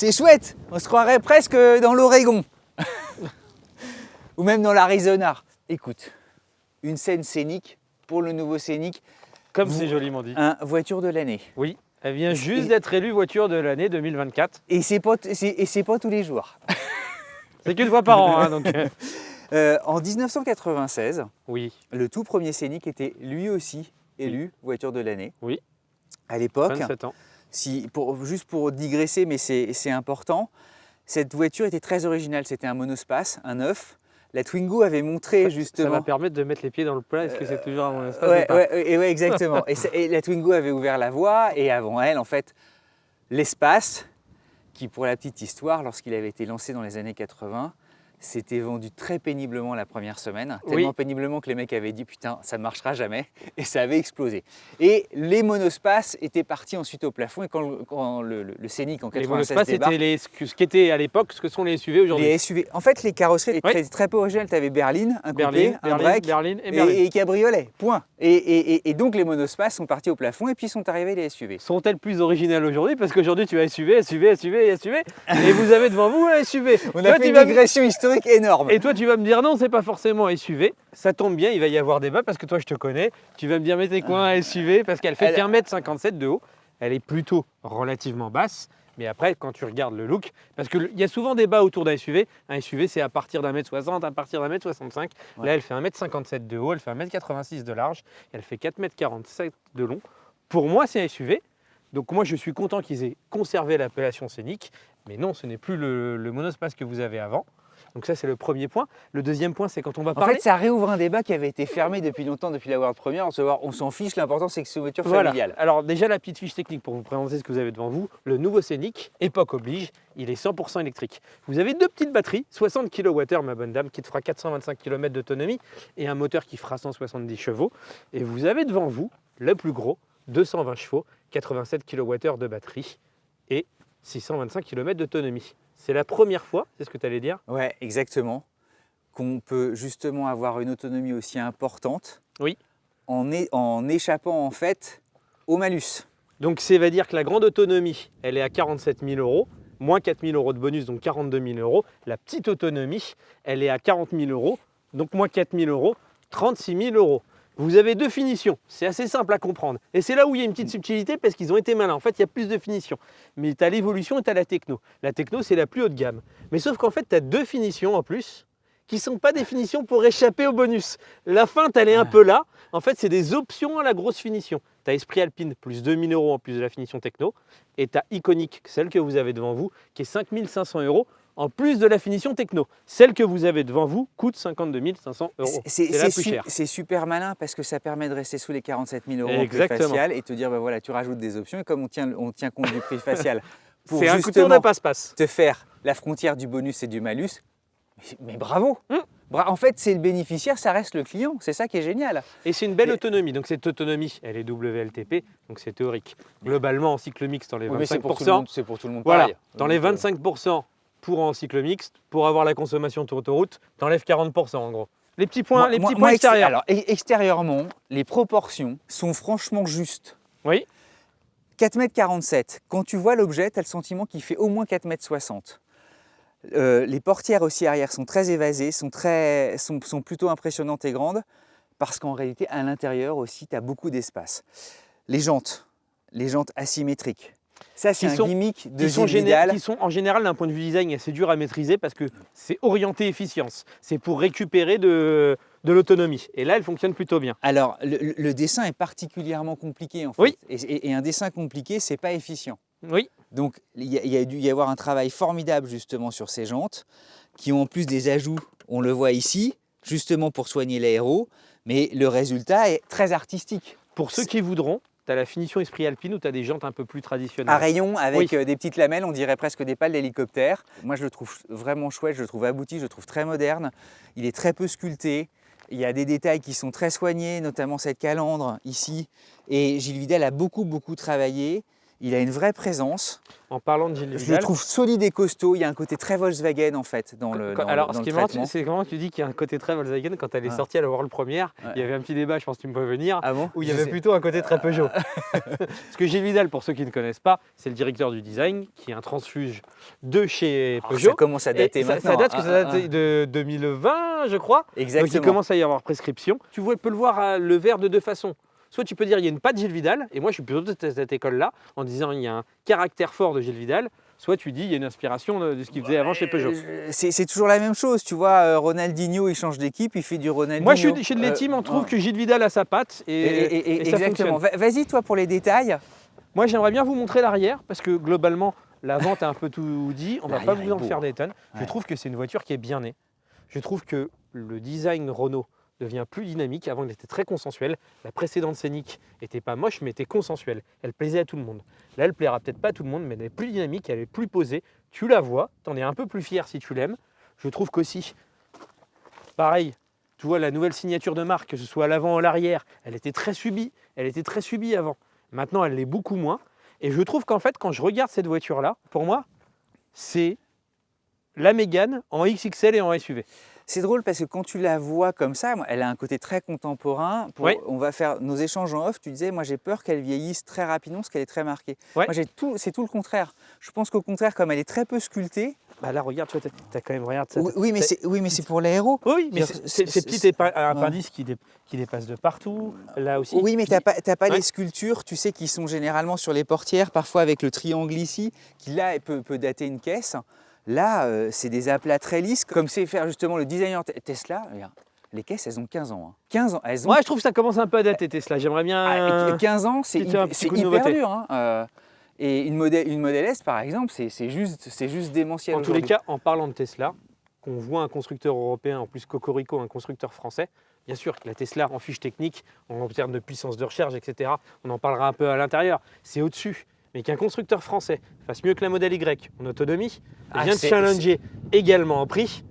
C'est chouette, on se croirait presque dans l'Oregon. Ou même dans l'Arizona. Écoute, une scène scénique pour le nouveau Scénic. Comme c'est joliment dit. Voiture de l'année. Oui, elle vient juste d'être élue voiture de l'année 2024. Et c'est pas tous les jours. C'est qu'une fois par an, hein, donc. En 1996, Oui. le tout premier Scénic était lui aussi élu voiture de l'année. Oui. À l'époque, 27 ans. Juste pour digresser, mais c'est important, cette voiture était très originale. C'était un monospace, un 9. La Twingo avait montré justement… Ça va permettre de mettre les pieds dans le plat. Est-ce que c'est toujours à mon espace Ouais, exactement. et la Twingo avait ouvert la voie et avant elle, en fait, l'espace, qui pour la petite histoire, lorsqu'il avait été lancé dans les années 80, s'était vendu très péniblement la première semaine, tellement péniblement que les mecs avaient dit putain ça ne marchera jamais et ça avait explosé. Et les monospaces étaient partis ensuite au plafond et quand le Scénic en 96 les monospaces débarque, étaient ce qu'était à l'époque ce que sont les SUV aujourd'hui. les SUV. En fait les carrosseries étaient très peu originales, tu avais berline, un coupé, un break et cabriolet, point. Et donc les monospaces sont partis au plafond et puis sont arrivés les SUV. Sont-elles plus originales aujourd'hui? Parce qu'aujourd'hui tu as SUV et vous avez devant vous un SUV. On a fait une digression historique énorme. Et toi tu vas me dire non, c'est pas forcément SUV. Ça tombe bien, il va y avoir débat parce que toi je te connais. Tu vas me dire mais c'est quoi un SUV? Parce qu'elle fait qu'1,57 m de haut. Elle est plutôt relativement basse. Mais après, quand tu regardes le look, parce qu'il y a souvent débat autour d'un SUV. Un SUV, c'est à partir d'1,60 m, à partir d'1,65 m. Ouais. Là, elle fait 1,57 m de haut, elle fait 1,86 m de large, elle fait 4,47 m de long. Pour moi, c'est un SUV. Donc moi, je suis content qu'ils aient conservé l'appellation Scénic. Mais non, ce n'est plus le monospace que vous avez avant. Donc ça, c'est le premier point. Le deuxième point, c'est quand on va parler… En fait, ça réouvre un débat qui avait été fermé depuis longtemps, depuis la World Premiere. On s'en fiche, l'important, c'est que c'est une voiture familiale. Alors déjà, la petite fiche technique pour vous présenter ce que vous avez devant vous. Le nouveau Scénic, époque oblige, il est 100% électrique. Vous avez deux petites batteries, 60 kWh, ma bonne dame, qui te fera 425 km d'autonomie, et un moteur qui fera 170 chevaux. Et vous avez devant vous le plus gros, 220 chevaux, 87 kWh de batterie, et 625 km d'autonomie. C'est la première fois, c'est ce que tu allais dire? Ouais, exactement. Qu'on peut justement avoir une autonomie aussi importante en échappant en fait au malus. Donc ça veut dire que la grande autonomie, elle est à 47 000 €, moins 4 000 € de bonus, donc 42 000 €. La petite autonomie, elle est à 40 000 €, donc moins 4 000 €, 36 000 €. Vous avez deux finitions, c'est assez simple à comprendre. Et c'est là où il y a une petite subtilité parce qu'ils ont été malins. En fait, il y a plus de finitions. Mais tu as l'évolution et tu as la techno. La techno, c'est la plus haut de gamme. Mais sauf qu'en fait, tu as deux finitions en plus qui ne sont pas des finitions pour échapper au bonus. La feinte, elle est un peu là. En fait, c'est des options à la grosse finition. Tu as Esprit Alpine, plus 2 000 € en plus de la finition techno. Et tu as Iconic, celle que vous avez devant vous, qui est 5 500 € en plus de la finition techno. Celle que vous avez devant vous coûte 52 500 €. C'est la plus chère. C'est super malin parce que ça permet de rester sous les 47 000 € en prix facial et te dire, ben voilà, tu rajoutes des options et comme on tient compte du prix facial pour un couteau de passe-passe. Te faire la frontière du bonus et du malus, mais bravo. En fait, c'est le bénéficiaire, ça reste le client. C'est ça qui est génial. Et c'est une belle autonomie. Donc cette autonomie, elle est WLTP, donc c'est théorique. Globalement, en cycle mixte, dans les 25%. C'est pour tout le monde voilà, pareil. Dans les 25%, pour en cycle mixte, pour avoir la consommation tour autoroute, t'enlèves 40% en gros. Les petits points, extérieurs. Alors, extérieurement, les proportions sont franchement justes. Oui. 4,47 m. Quand tu vois l'objet, tu as le sentiment qu'il fait au moins 4,60 m. Les portières aussi arrière sont très évasées, sont plutôt impressionnantes et grandes, parce qu'en réalité, à l'intérieur aussi, tu as beaucoup d'espace. Les jantes asymétriques. Ça, c'est un gimmick de Gilles-Vidal. Qui sont en général, d'un point de vue design, assez dur à maîtriser parce que c'est orienté efficience. C'est pour récupérer de l'autonomie. Et là, elle fonctionne plutôt bien. Alors, le dessin est particulièrement compliqué en fait. Oui. Et un dessin compliqué, c'est pas efficient. Oui. Donc, il y a dû y avoir un travail formidable justement sur ces jantes, qui ont en plus des ajouts, on le voit ici, justement pour soigner l'aéro, mais le résultat est très artistique. Pour ceux qui voudront, tu as la finition Esprit Alpine où tu as des jantes un peu plus traditionnelles. À rayon avec des petites lamelles, on dirait presque des pales d'hélicoptère. Moi, je le trouve vraiment chouette, je le trouve abouti, je le trouve très moderne. Il est très peu sculpté. Il y a des détails qui sont très soignés, notamment cette calandre ici. Et Gilles Vidal a beaucoup travaillé. Il a une vraie présence. En parlant de Gilles Je le Vidal, trouve solide et costaud. Il y a un côté très Volkswagen en fait dans le alors dans ce le qui est marrant, traitement. c'est comment tu dis qu'il y a un côté très Volkswagen. Quand elle est Ah. sortie à la World Première, Ouais. il y avait un petit débat, je pense que tu me peux venir, Ah bon? où il y Je avait sais. plutôt un côté très Peugeot. Parce que Gilles Vidal, pour ceux qui ne connaissent pas, c'est le directeur du design, qui est un transfuge de chez Alors, Peugeot. ça commence à dater Et ça maintenant. date, que ça date de 2020, je crois. Donc Exactement. il commence à y avoir prescription. Tu peux le voir le verre de deux façons. Soit tu peux dire il y a une patte Gilles Vidal, et moi je suis plutôt de cette école-là, en disant il y a un caractère fort de Gilles Vidal. Soit tu dis il y a une inspiration de ce qu'il faisait avant chez Peugeot. C'est toujours la même chose, tu vois. Ronaldinho, il change d'équipe, il fait du Ronaldinho. Moi je suis chez les teams, on trouve que Gilles Vidal a sa patte et ça exactement. fonctionne. Vas-y, toi, pour les détails. Moi j'aimerais bien vous montrer l'arrière, parce que globalement la vente a un peu tout dit, on ne va pas L'arrière vous en est beau. faire des tonnes. Je Ouais. trouve que c'est une voiture qui est bien née. Je trouve que le design Renault devient plus dynamique. Avant, il était très consensuel. La précédente Scénic était pas moche, mais était consensuelle. Elle plaisait à tout le monde. Là, elle plaira peut-être pas à tout le monde, mais elle est plus dynamique, elle est plus posée. Tu la vois, tu en es un peu plus fier si tu l'aimes. Je trouve qu'aussi, pareil, tu vois la nouvelle signature de marque, que ce soit à l'avant ou à l'arrière, elle était très subie. Elle était très subie avant. Maintenant, elle l'est beaucoup moins. Et je trouve qu'en fait, quand je regarde cette voiture-là, pour moi, c'est la Mégane en XXL et en SUV. C'est drôle parce que quand tu la vois comme ça, elle a un côté très contemporain. Oui. On va faire nos échanges en off. Tu disais, moi j'ai peur qu'elle vieillisse très rapidement parce qu'elle est très marquée. Ouais. Moi c'est tout le contraire. Je pense qu'au contraire, comme elle est très peu sculptée. Bah là, regarde, tu vois, t'as quand même, regarde ça. Oui, mais c'est pour l'aéro. Oui, mais C'est- ces petits appendices qui dépassent de partout, là aussi. Oui, mais tu n'as pas Ouais. les sculptures, tu sais, qui sont généralement sur les portières, parfois avec le triangle ici, qui là peut dater une caisse. Là, c'est des aplats très lisses, comme c'est faire justement le designer Tesla. Regarde, les caisses, elles ont 15 ans. 15 ans, elles ont Moi, je trouve que ça commence un peu à dater Tesla. J'aimerais bien. 15 ans, c'est petit- un petit coup de hyper nouveauté. dur. Hein. Et une Model S, par exemple, c'est juste démentiel. En tous les aujourd'hui. cas, en parlant de Tesla, qu'on voit un constructeur européen, en plus Cocorico, un constructeur français, bien sûr que la Tesla en fiche technique, en termes de puissance de recharge, etc., on en parlera un peu à l'intérieur, c'est au-dessus. Mais qu'un constructeur français fasse mieux que la Model Y en autonomie, Ah, vient de c'est- challenger également en prix.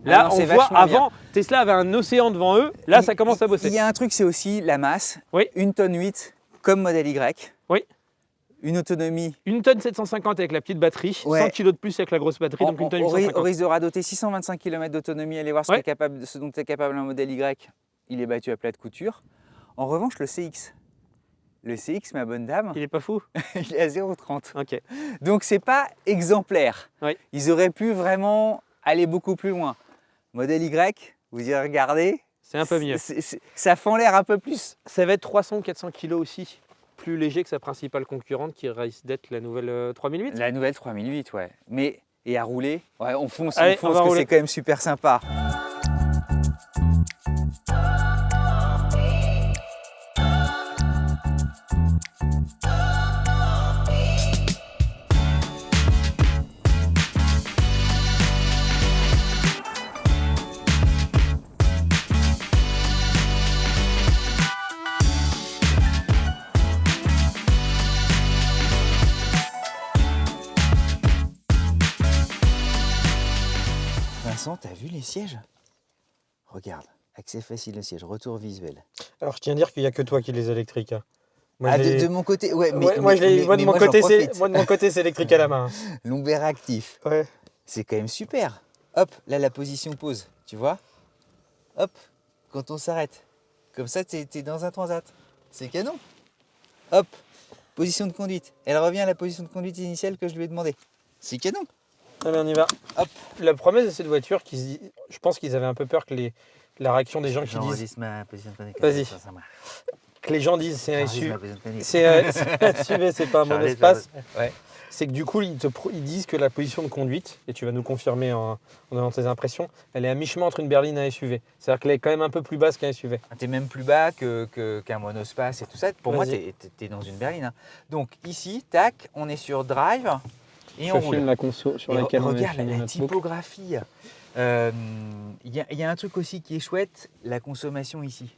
Ah Là, non, on c'est voit, vachement bien. avant, Tesla avait un océan devant eux, là, ça commence à bosser. Il y a un truc, c'est aussi la masse. Oui. 1,8 tonne comme Model Y. Oui. Une autonomie. 1 tonne 750 avec la petite batterie, Ouais. 100 kg de plus avec la grosse batterie, donc 1 tonne Au 850. risque de radoter 625 km d'autonomie, allez voir Ouais. ce dont est capable un Model Y. Il est battu à plat de couture. En revanche, le CX. Le CX, ma bonne dame, Il est pas fou. il est à 0,30. Ok. Donc c'est pas exemplaire. Oui. Ils auraient pu vraiment aller beaucoup plus loin. Modèle Y, vous y regardez. C'est un peu mieux. Ça fend l'air un peu plus. Ça va être 300 ou 400 kg aussi, plus léger que sa principale concurrente qui risque d'être la nouvelle 3008. La nouvelle 3008, ouais. Mais, et à rouler, ouais, on fonce, Allez, on va que rouler. c'est quand même super sympa. Vincent, t'as vu les sièges? Regarde, accès facile au siège, retour visuel. Alors je tiens à dire qu'il n'y a que toi qui les électriques. Moi, Ah, de mon côté, ouais, mais, moi, de mon moi, j'en profite. côté, c'est électrique à la main. Lombaire actif, Ouais. c'est quand même super. Hop, là la position pause, tu vois? Hop, quand on s'arrête. Comme ça, t'es dans un transat. C'est canon. Hop, position de conduite. Elle revient à la position de conduite initiale que je lui ai demandé. C'est canon. Allez, on y va. Hop. La promesse de cette voiture, je pense qu'ils avaient un peu peur que la réaction des gens qui disent, J'enregistre ma position de conduite. Vas-y. Ça marche. que les gens disent c'est un J'enregistre SUV, ma position de conduite. c'est un SUV, c'est pas un monospace. Ouais. C'est que du coup, ils disent que la position de conduite, et tu vas nous confirmer en donnant tes impressions, elle est à mi-chemin entre une berline et un SUV. C'est-à-dire qu'elle est quand même un peu plus basse qu'un SUV. T'es même plus bas qu'un monospace et tout ça. Pour moi, Vas-y. t'es dans une berline. Hein. Donc ici, tac, on est sur drive et on roule. la conso sur Et laquelle on a regarde filmé la notre boucle. typographie. Il y a un truc aussi qui est chouette, la consommation ici.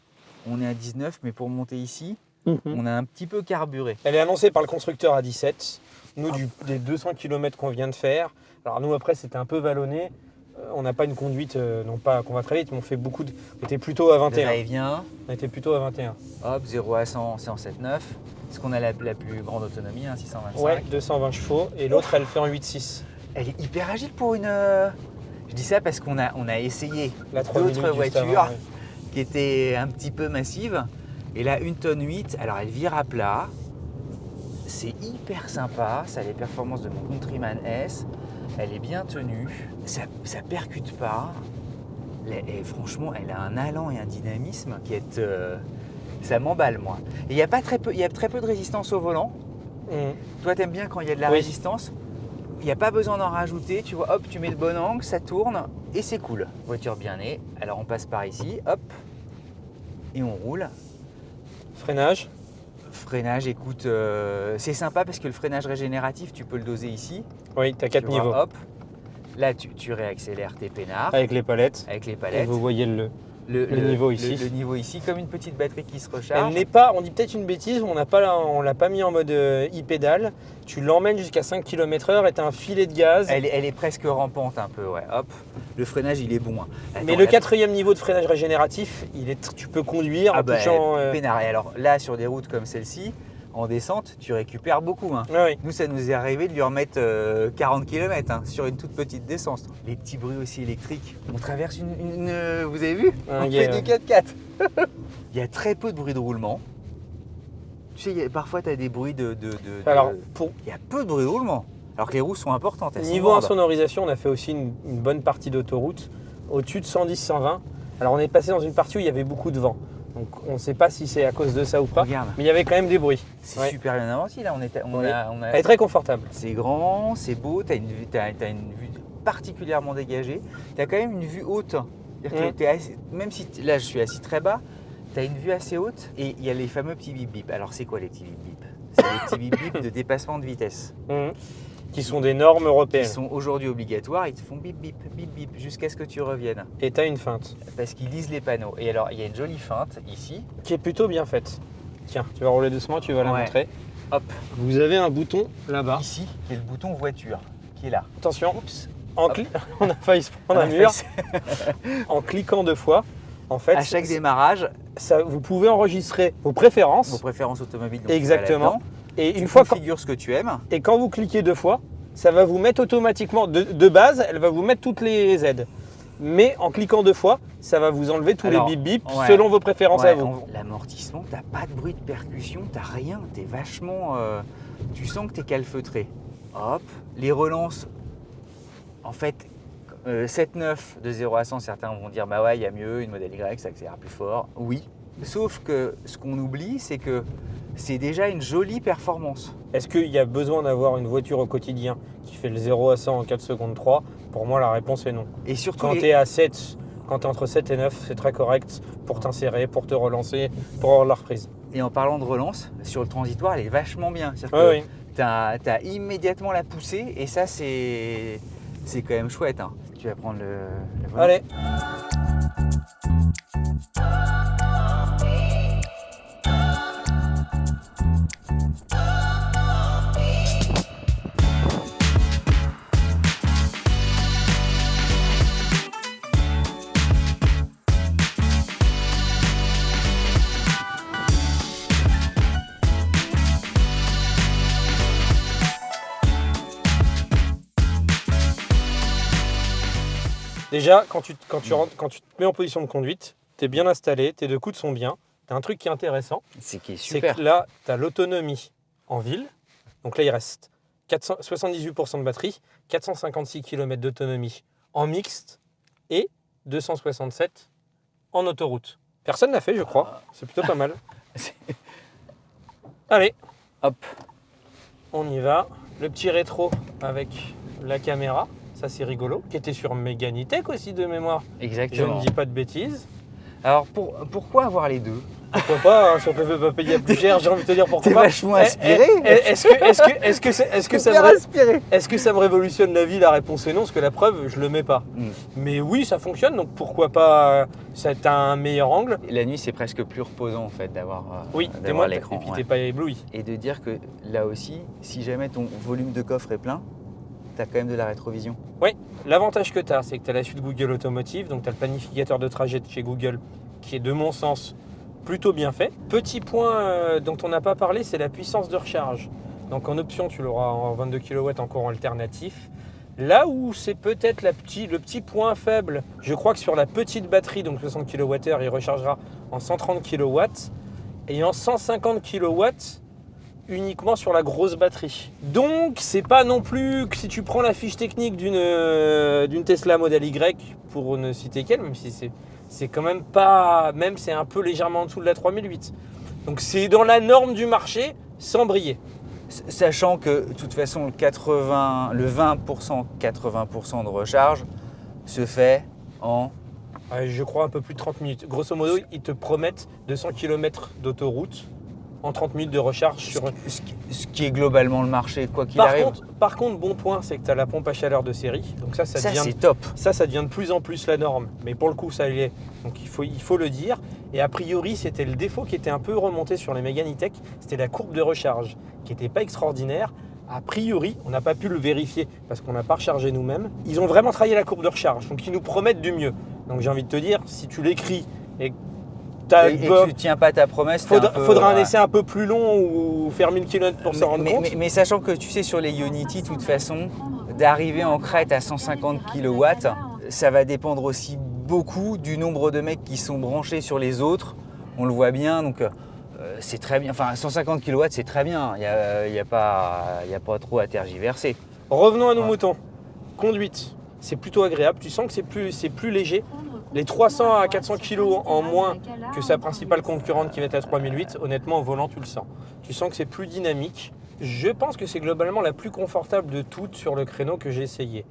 On est à 19, mais pour monter ici, Mhm. on a un petit peu carburé. Elle est annoncée par le constructeur à 17. Nous, des 200 km qu'on vient de faire, alors nous après c'était un peu vallonné. on n'a pas une conduite, non pas qu'on va très vite, mais on fait beaucoup de... On était plutôt à Le 21. va-et-vient, On était plutôt à 21. hop, 0 à 100, c'est en 7,9. Est-ce qu'on a la plus grande autonomie, hein, 625? Ouais, 220 chevaux. Et l'autre, elle fait en 8,6. Elle est hyper agile pour une... Je dis ça parce qu'on a essayé La 3 d'autres minutes juste voitures avant, ouais. qui étaient un petit peu massives. Et là, 1,8 tonne, alors elle vire à plat. C'est hyper sympa, ça a les performances de mon Countryman S. Elle est bien tenue, ça percute pas. Et franchement, elle a un allant et un dynamisme qui est... ça m'emballe, moi. Et il y a très peu de résistance au volant. Toi, t'aimes bien quand il y a de la Oui. résistance. Il n'y a pas besoin d'en rajouter, tu vois, hop, tu mets le bon angle, ça tourne et c'est cool. Voiture bien née, alors on passe par ici, hop, et on roule. Freinage. Freinage, écoute, c'est sympa parce que le freinage régénératif, tu peux le doser ici. Oui, tu as 4 Tu vois, niveaux. hop, là tu réaccélères tes peinards Avec les palettes. avec les Et palettes. vous voyez le niveau ici. Le niveau ici, comme une petite batterie qui se recharge. Elle n'est pas, on dit peut-être une bêtise, on l'a pas mis en mode e-pédale. Tu l'emmènes jusqu'à 5 km/h et tu as un filet de gaz. Elle est presque rampante un peu, ouais, hop. Le freinage, il est bon, hein. Mais Attends, le là- 4e niveau de freinage régénératif, tu peux conduire en touchant. peinard. Et alors là, sur des routes comme celle-ci, en descente, tu récupères beaucoup, hein. Oui. Nous, ça nous est arrivé de lui remettre 40 km sur une toute petite descente. Les petits bruits aussi électriques. On traverse vous avez vu? Un On gay, fait du 4x4. Il y a très peu de bruit de roulement. Tu sais, parfois, tu as des bruits Alors, Il y a peu de bruit de roulement. Alors que les roues sont importantes. Elles sont niveau grandes. insonorisation, on a fait aussi une bonne partie d'autoroute, au-dessus de 110-120. Alors on est passé dans une partie où il y avait beaucoup de vent. Donc on ne sait pas si c'est à cause de ça ou pas, Regarde, mais il y avait quand même des bruits. c'est Ouais. super bien inventi là. Oui. Elle est très confortable. C'est grand, c'est beau, tu as une vue particulièrement dégagée. Tu as quand même une vue haute. C'est-à-dire que même si là je suis assis très bas, tu as une vue assez haute et il y a les fameux petits bip bip. Alors c'est quoi les petits bip bip? C'est les petits bip bip de dépassement de vitesse. Qui sont des normes européennes. Ils sont aujourd'hui obligatoires, ils te font bip bip, bip bip jusqu'à ce que tu reviennes. Et tu as une feinte Parce qu'ils lisent les panneaux. Et alors il y a une jolie feinte ici. qui est plutôt bien faite. Tiens, tu vas rouler doucement, tu vas la Ouais. montrer. Hop, Vous avez un bouton là-bas. ici, qui est le bouton voiture qui est là. Attention, Oups, on a failli se prendre un on a mur. fait- En cliquant 2 fois, en fait, À chaque démarrage, vous pouvez enregistrer vos préférences. vos préférences automobiles. donc tu vas Exactement. là-dedans. Et Tu une fois quand, configures ce que tu aimes. et quand vous cliquez 2 fois, ça va vous mettre automatiquement, de base, elle va vous mettre toutes les aides. Mais en cliquant 2 fois, ça va vous enlever tous Alors, les bip bip ouais. selon vos préférences à Ouais, vous. L'amortissement, t'as pas de bruit de percussion, t'as rien, t'es vachement. Tu sens que t'es calfeutré. Hop, les relances, en fait, 7,9 de 0 à 100, certains vont dire bah ouais, il y a mieux, une modèle Y, ça accélère plus fort. Oui, sauf que ce qu'on oublie, c'est que c'est déjà une jolie performance. Est-ce qu'il y a besoin d'avoir une voiture au quotidien qui fait le 0 à 100 en 4 secondes 3 ? Pour moi, la réponse est non. Et surtout, Quand tu es à 7, quand tu es entre 7 et 9, c'est très correct pour t'insérer, pour te relancer, pour avoir la reprise. et en parlant de relance, sur le transitoire, elle est vachement bien. Oui, C'est-à-dire oui. que t'as immédiatement la poussée et ça, c'est quand même chouette, hein. Tu vas prendre le volant. Allez. Déjà, quand tu te mets en position de conduite, tu es bien installé, tes 2 coudes sont bien. Tu as un truc qui est intéressant, C'est qui est c'est super. que là, tu as l'autonomie en ville. Donc là, il reste 78% de batterie, 456 km d'autonomie en mixte et 267 en autoroute. Personne n'a fait, je crois. C'est plutôt pas mal. Allez, Hop, on y va. Le petit rétro avec la caméra, ça c'est rigolo, qui était sur Meganitech aussi de mémoire. Je exactement. ne dis pas de bêtises. Alors pourquoi avoir les deux? Pourquoi pas, hein, si on ne peut pas payer plus cher, j'ai envie de te dire pourquoi T'es pas. vachement aspiré. Est-ce que ça me révolutionne la vie? La réponse est non, parce que la preuve, je le mets pas. Mais oui, ça fonctionne, donc pourquoi pas, ça a un meilleur angle. La nuit, c'est presque plus reposant en fait d'avoir Oui, d'avoir l'écran. et puis Ouais. t'es pas ébloui. Et de dire que là aussi, si jamais ton volume de coffre est plein, tu as quand même de la rétrovision. Oui, l'avantage que tu as, c'est que tu as la suite Google Automotive, donc tu as le planificateur de trajet de chez Google qui est de mon sens plutôt bien fait. Petit point dont on n'a pas parlé, c'est la puissance de recharge. Donc en option, tu l'auras en 22 kW en courant alternatif. Là où c'est peut-être le petit point faible, je crois que sur la petite batterie, donc 60 kWh, il rechargera en 130 kW et en 150 kW uniquement sur la grosse batterie. Donc c'est pas non plus que si tu prends la fiche technique d'une Tesla Model Y, pour ne citer qu'elle, même si c'est quand même pas, même c'est un peu légèrement en dessous de la 3008. Donc c'est dans la norme du marché sans briller. Sachant que de toute façon le 20%, 80% de recharge se fait en... Je crois un peu plus de 30 minutes. Grosso modo, ils te promettent 200 km d'autoroute en 30 minutes de recharge. Ce qui est globalement le marché, quoi qu'il arrive. Par contre, bon point, c'est que tu as la pompe à chaleur de série. Donc ça devient, c'est top. Ça devient de plus en plus la norme. Mais pour le coup, ça l'est. Donc il faut le dire. Et a priori, c'était le défaut qui était un peu remonté sur les Mégane E-Tech. C'était la courbe de recharge qui n'était pas extraordinaire. A priori, on n'a pas pu le vérifier parce qu'on n'a pas rechargé nous-mêmes. Ils ont vraiment travaillé la courbe de recharge. Donc ils nous promettent du mieux. Donc j'ai envie de te dire, si tu l'écris et que tu tiens pas ta promesse, faudra un essai un peu plus long ou faire 1000 km pour s'en rendre compte. Mais sachant que tu sais, sur les Ionity, de toute façon, d'arriver en crête à 150 kW, ça va dépendre aussi beaucoup du nombre de mecs qui sont branchés sur les autres. On le voit bien, donc c'est très bien. Enfin, 150 kW, c'est très bien. Il n'y a pas trop à tergiverser. Revenons à nos moutons. Conduite, c'est plutôt agréable. Tu sens que c'est plus léger. Les 300 à 400 kg en moins que sa principale concurrente qui va être la 3008, honnêtement, au volant, tu le sens. Tu sens que c'est plus dynamique. Je pense que c'est globalement la plus confortable de toutes sur le créneau que j'ai essayé.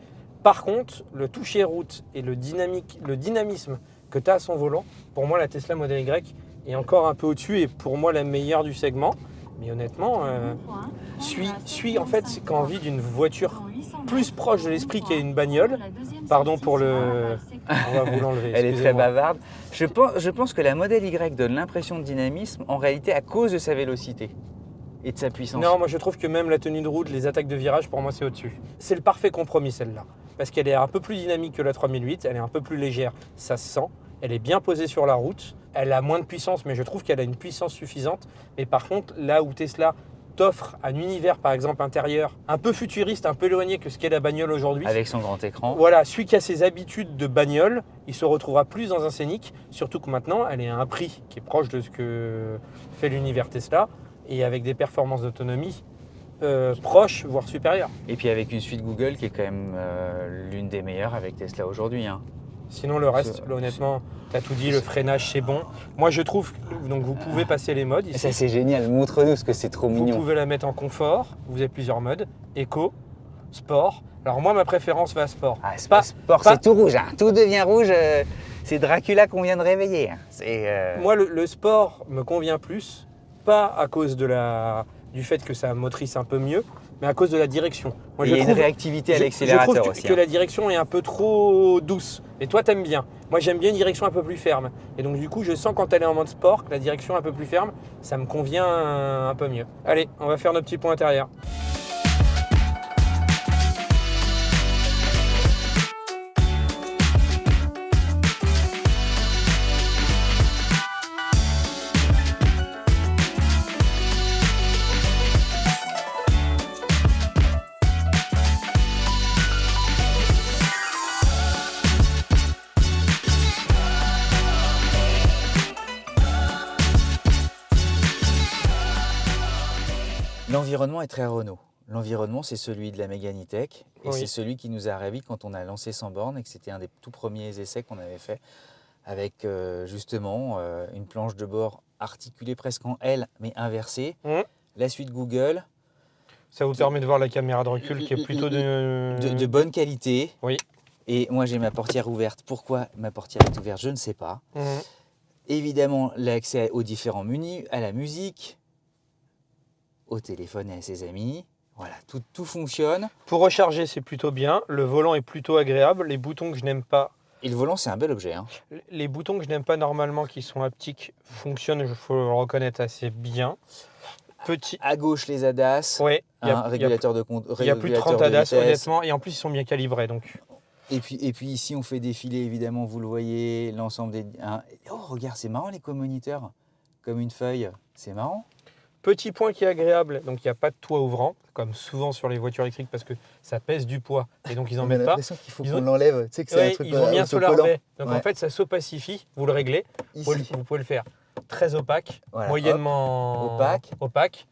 Par contre, le toucher route et le dynamisme que tu as à son volant, pour moi, la Tesla Model Y est encore un peu au-dessus et pour moi, la meilleure du segment. Mais honnêtement, suis en fait quand envie d'une voiture plus proche de l'esprit qu'est une bagnole. Pardon pour le... On va vous l'enlever. Elle est très bavarde. Je pense que la Model Y donne l'impression de dynamisme en réalité à cause de sa vélocité et de sa puissance. Non, moi je trouve que même la tenue de route, les attaques de virage, pour moi c'est au-dessus. C'est le parfait compromis celle-là. Parce qu'elle est un peu plus dynamique que la 3008, elle est un peu plus légère, ça se sent. Elle est bien posée sur la route. Elle a moins de puissance, mais je trouve qu'elle a une puissance suffisante. Mais par contre, là où Tesla t'offre un univers, par exemple, intérieur, un peu futuriste, un peu éloigné que ce qu'est la bagnole aujourd'hui. Avec son grand écran. Voilà, celui qui a ses habitudes de bagnole, il se retrouvera plus dans un scénic, surtout que maintenant, elle est à un prix qui est proche de ce que fait l'univers Tesla, et avec des performances d'autonomie proches, voire supérieures. Et puis avec une suite Google qui est quand même l'une des meilleures avec Tesla aujourd'hui. Hein. Sinon, le reste, honnêtement, tu as tout dit, le freinage, c'est bon. Moi, je trouve que donc, vous pouvez passer les modes ici. Ça, c'est génial. Montre-nous parce que c'est trop mignon. Vous pouvez la mettre en confort. Vous avez plusieurs modes. Éco, sport. Alors moi, ma préférence va à sport. Ah, sport, c'est tout rouge. Hein. Tout devient rouge. C'est Dracula qu'on vient de réveiller. Hein. Moi, le sport me convient plus. Pas à cause du fait que ça motrice un peu mieux, mais à cause de la direction. Moi, il y a une réactivité à l'accélérateur aussi. Je trouve que la direction est un peu trop douce. Et toi, t'aimes bien. Moi, j'aime bien une direction un peu plus ferme. Et donc, du coup, je sens quand elle est en mode sport, que la direction un peu plus ferme, ça me convient un peu mieux. Allez, on va faire nos petits points intérieurs. L'environnement est très Renault. L'environnement, c'est celui de la Mégane E-Tech et Oui. c'est celui qui nous a ravis quand on a lancé Sans Bornes et que c'était un des tout premiers essais qu'on avait fait avec justement une planche de bord articulée presque en L mais inversée, la suite Google. Ça vous permet de voir la caméra de recul qui est plutôt de bonne qualité. Oui. Et moi, j'ai ma portière ouverte. Pourquoi ma portière est ouverte, je ne sais pas. Évidemment, l'accès aux différents menus, à la musique, au téléphone et à ses amis. Voilà, tout fonctionne. Pour recharger, c'est plutôt bien. Le volant est plutôt agréable. Les boutons que je n'aime pas... Et le volant, c'est un bel objet. Hein. Les boutons que je n'aime pas normalement, qui sont haptiques, fonctionnent, il faut le reconnaître, assez bien. Petit. À gauche, les ADAS. Ouais, Régulateur de il y a plus de 30 ADAS, honnêtement, et en plus, ils sont bien calibrés. Donc. Et puis ici, on fait défiler, évidemment, vous le voyez, l'ensemble des... Oh, regarde, c'est marrant, les commoniteurs. Comme une feuille, c'est marrant. Petit point qui est agréable, donc il n'y a pas de toit ouvrant, comme souvent sur les voitures électriques, parce que ça pèse du poids, et donc ils n'en mettent pas. J'ai l'impression qu'il faut qu'on l'enlève. Tu sais que c'est un truc ils ont mis un solar bay, donc Ouais. en fait ça s'opacifie, vous le réglez, vous pouvez le faire très opaque, Voilà, moyennement opaque,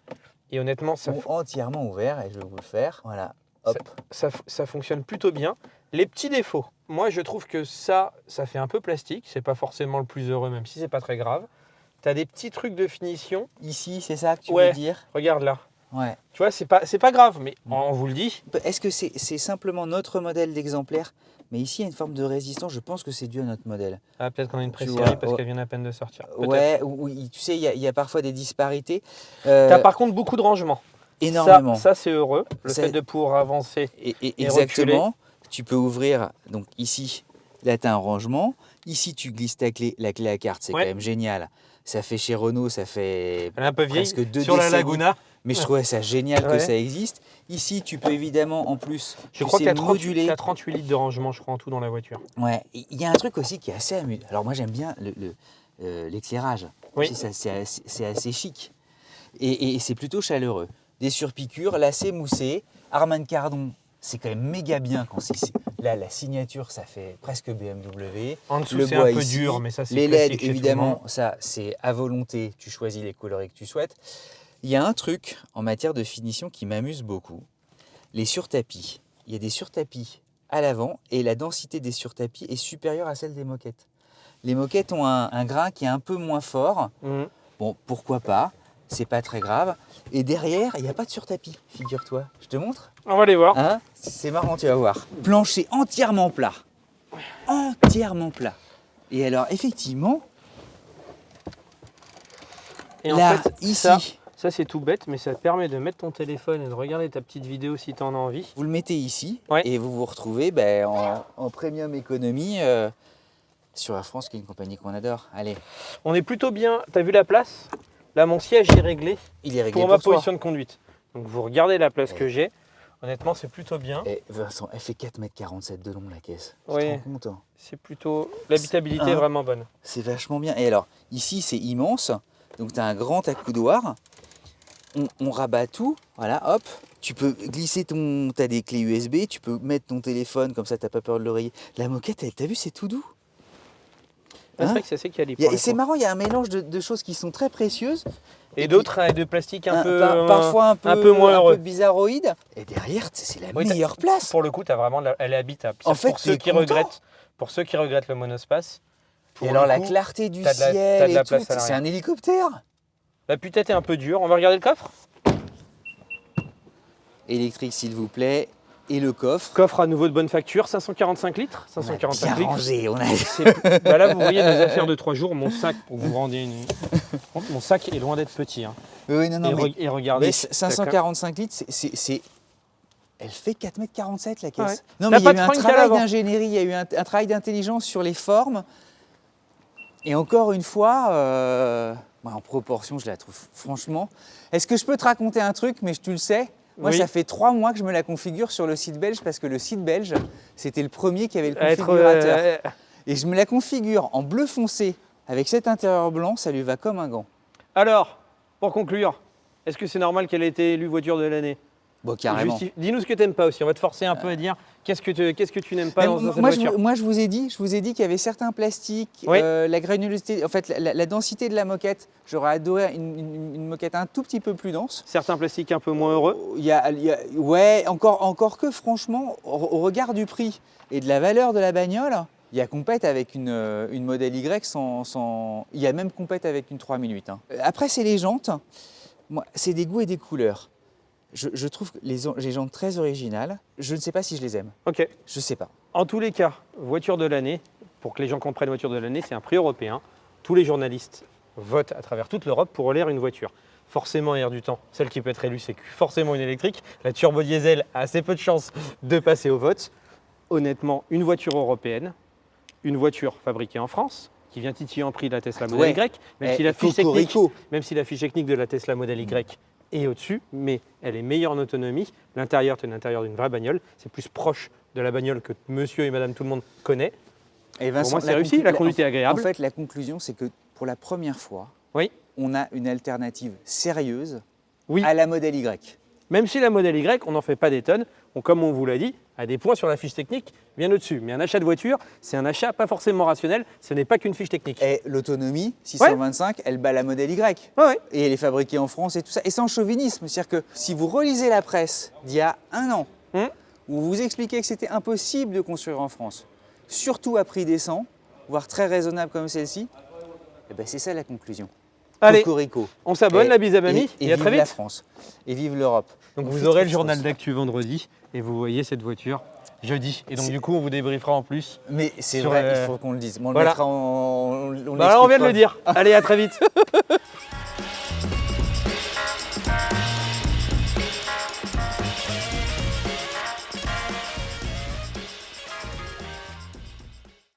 et honnêtement ça, ou entièrement ouvert, et je vais vous le faire. Voilà, hop. ça fonctionne plutôt bien. Les petits défauts, moi je trouve que ça fait un peu plastique, c'est pas forcément le plus heureux, même si c'est pas très grave. Tu as des petits trucs de finition. Ici, c'est ça que tu veux dire? Regarde là. Ouais. Tu vois, c'est pas grave, mais on vous le dit. Est-ce que c'est simplement notre modèle d'exemplaire? Mais ici, il y a une forme de résistance. Je pense que c'est dû à notre modèle. Ah, peut-être qu'on a une pré-série parce qu'elle vient à peine de sortir. Ouais, oui, tu sais, il y a parfois des disparités. Tu as par contre beaucoup de rangement. Énormément. Ça c'est heureux. Le fait de pouvoir avancer et exactement. reculer. Tu peux ouvrir, donc ici, là, tu as un rangement. Ici, tu glisses la clé à carte. C'est quand même génial. Ça fait chez Renault, ça fait elle est un peu vieille presque 2 sur la décennies. Laguna. Mais je trouvais ça génial que ça existe. Ici, tu peux évidemment, en plus, je crois qu'il y a moduler. 38 litres de rangement, je crois, en tout dans la voiture. Ouais, il y a un truc aussi qui est assez amusant. Alors moi, j'aime bien l'éclairage. Oui. C'est assez chic. Et c'est plutôt chaleureux. Des surpiqûres, lacets moussés. Harman Kardon, c'est quand même méga bien quand c'est... Là, la signature, ça fait presque BMW. En dessous, c'est un peu dur, mais ça, c'est les classique LED, chez évidemment, tout le monde. ça, c'est à volonté. Tu choisis les coloris que tu souhaites. Il y a un truc en matière de finition qui m'amuse beaucoup. Les surtapis. Il y a des surtapis à l'avant et la densité des surtapis est supérieure à celle des moquettes. Les moquettes ont un grain qui est un peu moins fort. Bon, pourquoi pas, c'est pas très grave. Et derrière, il n'y a pas de surtapis, figure-toi. Je te montre? On va les voir. Hein? C'est marrant, tu vas voir. Plancher entièrement plat. Entièrement plat. Et alors, effectivement, Et là, en fait, ici, ça c'est tout bête, mais ça te permet de mettre ton téléphone et de regarder ta petite vidéo si tu en as envie. vous le mettez ici Ouais. et vous vous retrouvez en premium économie sur Air France, qui est une compagnie qu'on adore. Allez, On est plutôt bien. Tu as vu la place? Là, mon siège est réglé il est réglé pour ma toi. position de conduite. Donc vous regardez la place que j'ai. Honnêtement, c'est plutôt bien. Et Vincent, elle fait 4,47 m de long, la caisse. Oui. Tu te rends compte, hein? C'est plutôt... L'habitabilité est vraiment bonne. C'est vachement bien. Et alors, ici, c'est immense. Donc, tu as un grand accoudoir. On rabat tout. Voilà, hop. Tu peux glisser ton... Tu as des clés USB. Tu peux mettre ton téléphone, comme ça, tu n'as pas peur de l'oreiller. La moquette, t'as vu, c'est tout doux. C'est vrai que c'est assez quali. Et c'est marrant, il y a un mélange de choses qui sont très précieuses. Et d'autres de plastique un peu... parfois un peu moins heureux. bizarroïde. Et derrière, c'est la meilleure place. Pour le coup, t'as vraiment elle est habitable. En fait, pour ceux qui regrettent le monospace. Et alors la clarté du ciel et tout, c'est un hélicoptère. La putette est un peu dure. On va regarder le coffre. Électrique, s'il vous plaît. Et le coffre. Coffre à nouveau de bonne facture, 545 litres. 545 bien litres. rangé, on a... Bah là, vous voyez nos affaires de 3 jours. Mon sac, pour que vous rendiez une... Mon sac est loin d'être petit. Hein. Oui, non, et regardez. Mais 545 litres, c'est... Elle fait 4,47 m la caisse. Ouais. Non, mais il y a eu un trunk à travail l'avant. d'ingénierie, il y a eu un travail d'intelligence sur les formes. Et encore une fois, en proportion, je la trouve franchement... Est-ce que je peux te raconter un truc, mais tu le sais? Moi, Oui. ça fait 3 mois que je me la configure sur le site belge parce que le site belge, c'était le premier qui avait le configurateur. Et je me la configure en bleu foncé avec cet intérieur blanc, ça lui va comme un gant. Alors, pour conclure, est-ce que c'est normal qu'elle ait été élue voiture de l'année? Bon, carrément. Dis-nous ce que tu n'aimes pas aussi. On va te forcer un peu à dire qu'est-ce que tu n'aimes pas dans cette voiture. Moi, je vous ai dit qu'il y avait certains plastiques, Oui. la granulosité, en fait, la densité de la moquette. J'aurais adoré une moquette un tout petit peu plus dense. Certains plastiques un peu moins heureux. Ouais, encore que franchement, au regard du prix et de la valeur de la bagnole, il y a compète avec une modèle Y sans... Il y a même compète avec une 3008. Hein. Après, c'est les jantes. Moi, c'est des goûts et des couleurs. Je trouve les jantes très originales. Je ne sais pas si je les aime. Ok. Je ne sais pas. En tous les cas, voiture de l'année, pour que les gens comprennent voiture de l'année, c'est un prix européen. Tous les journalistes votent à travers toute l'Europe pour élire une voiture. Forcément, air du temps, celle qui peut être élue, c'est forcément une électrique. La turbo diesel a assez peu de chances de passer au vote. Honnêtement, une voiture européenne, une voiture fabriquée en France, qui vient titiller en prix la Tesla Model Y, même si la fiche technique de la Tesla Model Y et au-dessus, mais elle est meilleure en autonomie. L'intérieur, c'est l'intérieur d'une vraie bagnole. C'est plus proche de la bagnole que monsieur et madame tout le monde connaît. Et Vincent, Pour moi, c'est réussi, la conduite est agréable. En fait, la conclusion, c'est que pour la première fois, Oui. on a une alternative sérieuse Oui. à la modèle Y. Même si la modèle Y, on n'en fait pas des tonnes, comme on vous l'a dit, a des points sur la fiche technique bien au-dessus. Mais un achat de voiture, c'est un achat pas forcément rationnel, ce n'est pas qu'une fiche technique. Et l'autonomie, 625, elle bat la modèle Y. Ouais. Et elle est fabriquée en France et tout ça. Et sans chauvinisme. C'est-à-dire que si vous relisez la presse d'il y a un an, où vous expliquez que c'était impossible de construire en France, surtout à prix décent, voire très raisonnable comme celle-ci, eh ben c'est ça la conclusion. Allez, Cocorico. on s'abonne, la bise à mamie, et à vive très la vite. France. Et vive l'Europe. Donc On vous fait aurez trop le de journal choses. d'actu vendredi, et vous voyez cette voiture jeudi. Et donc C'est- du coup, on vous débriefera en plus. Mais c'est Sur, vrai, il faut qu'on le dise. Bon, on le voilà. mettra en... on Bah alors on vient l'explique de le pas. dire. Allez, à très vite.